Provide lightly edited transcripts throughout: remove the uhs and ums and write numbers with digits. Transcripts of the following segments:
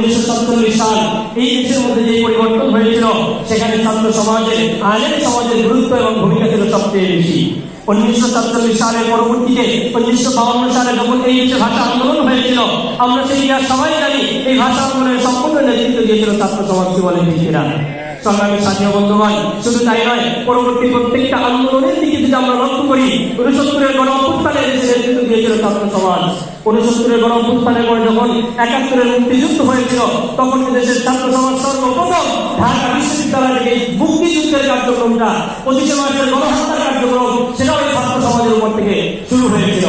1947 সাল এই দেশের মধ্যে যে পরিবর্তন হয়েছিল সেখানে ছাত্র সমাজের আলেম সমাজের গুরুত্ব এবং ভূমিকা ছিল সবচেয়ে বেশি। 1947 সালের পরবর্তীতে 1952 সালে যখন এই দেশে ভাষা আন্দোলন হয়েছিল, আমরা সেই সবাই জানি এই ভাষা আন্দোলনের সম্পূর্ণ নেতৃত্ব দিয়েছিল ছাত্র সমাজকে বলে ব্যক্তিরা। সংগ্রামী সাথী বন্ধুগণ, শুধু তাই নয়, পরবর্তী প্রত্যেকটা আন্দোলনের দিকে যদি আমরা লক্ষ্য করি, 69-এর গণ অভ্যুত্থানে দেশের নেতৃত্ব দিয়েছিল ছাত্র সমাজ। 69-এর গণ অভ্যুত্থানের পর যখন 71-এর মুক্তিযুদ্ধ হয়েছিল, তখন দেশের ছাত্র সমাজ সর্বপ্রথম ঢাকা বিশ্ববিদ্যালয় থেকে মুক্তিযুদ্ধের কার্যক্রমটা, 25 মার্চের গণহত্যার কার্যক্রম, সেটাও ছাত্র সমাজের উপর থেকে শুরু হয়েছিল।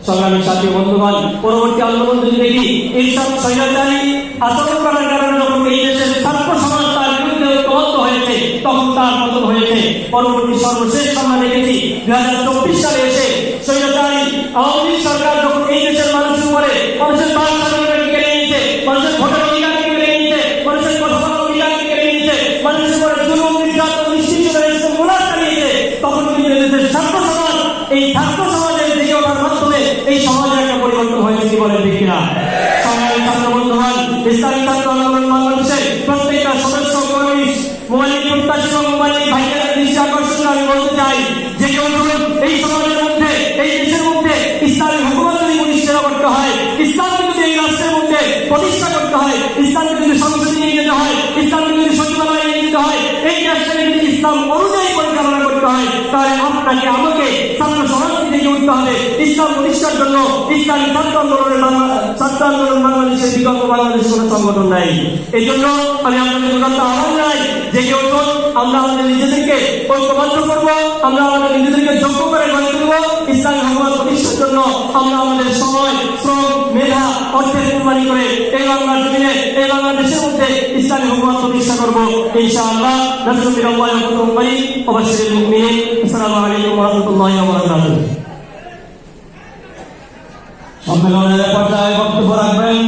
সংগ্রামী সাথী বন্ধুগণ, পরবর্তী আন্দোলন যদি দেখি, এই সব স্বৈরাচারী আচরণ করার কারণে যখন এই দেশের ছাত্র সমাজ তার বিরুদ্ধে ঐক্যবদ্ধ হয়েছে, তখন তার পতন হয়েছে। পরবর্তী সর্বশেষ আমরা দেখেছি 2024 সালে এসে স্বৈরাচারী আওয়ামী লীগ সরকার যখন এই দেশের মানুষের উপরে মানুষের বাক স্বাধীনতাকে কেড়ে নিয়েছে, মানুষের ভোটের অধিকারকে কেড়ে নিয়েছে, মানুষের কথা বলার অধিকারকে কেড়ে নিয়েছে, মানুষের উপরে জুলুম নির্যাতন নিশ্চিত মোলার চালিয়েছে, তখন কিন্তু দেশের ছাত্র সমাজ, এই ছাত্র সমাজের দিকে ওঠার মাধ্যমে এই সমাজের একটা পরিবর্তন হয়েছে কি বলেন ঠিক কিনা? সংগ্রামী ছাত্র বন্ধুগণ, ইসলামী ছাত্র আন্দোলন বাংলাদেশের প্রত্যেকটা সদস্য কর্মী মোবাইল প্রত্যাশী এবং মোবাইল ভাইয়ের দৃষ্টি আকর্ষণ আমি বলতে চাই যে কেউ এই সমাজের মধ্যে, এই দেশের মধ্যে ইসলামী হুকুমত যদি প্রতিষ্ঠা করতে হয়, ইসলামকে যদি এই রাষ্ট্রের মধ্যে প্রতিষ্ঠা করতে হয়, ইসলামকে যদি সংসদে নিয়ে যেতে হয়, ইসলামকে যদি সচিবালয়ে নিয়ে যেতে হয়, এই দেশটাকে যদি ইসলাম অনুযায়ী পরিচালনা করতে হয়, তাহলে আপনাকে আমাকে ছাত্র সমাজকে থেকে উঠতে হবে ইসলাম প্রতিষ্ঠার জন্য। ইসলামী ছাত্র আন্দোলন বাংলাদেশের বিকল্প বাংলাদেশের কোনো সংগঠন নাই। এই জন্য আমি আপনাদের কথা আহ্বান জানাই যে কেউ আমরা আমাদের নিজেদেরকে ঐক্যবদ্ধ করবো, আমরা আমাদের নিজেদেরকে যোগ্য করে গড়ে তুলব ইসলামী হুকুমত প্রতিষ্ঠার জন্য। আমরা আমাদের সময়, শ্রম, মেধা, অর্থের কুরবানি করে এই বাংলার জমিনে, এই বাংলাদেশের মধ্যে ইসলামী হুকুমত প্রতিষ্ঠা করবো ইনশাআল্লাহ। আসসালামু আলাইকুম ওয়া রাহমাতুল্লাহি ওয়া বারাকাতুহু। সম্মেলনের পর্যায়ে বক্তব্য রাখবেন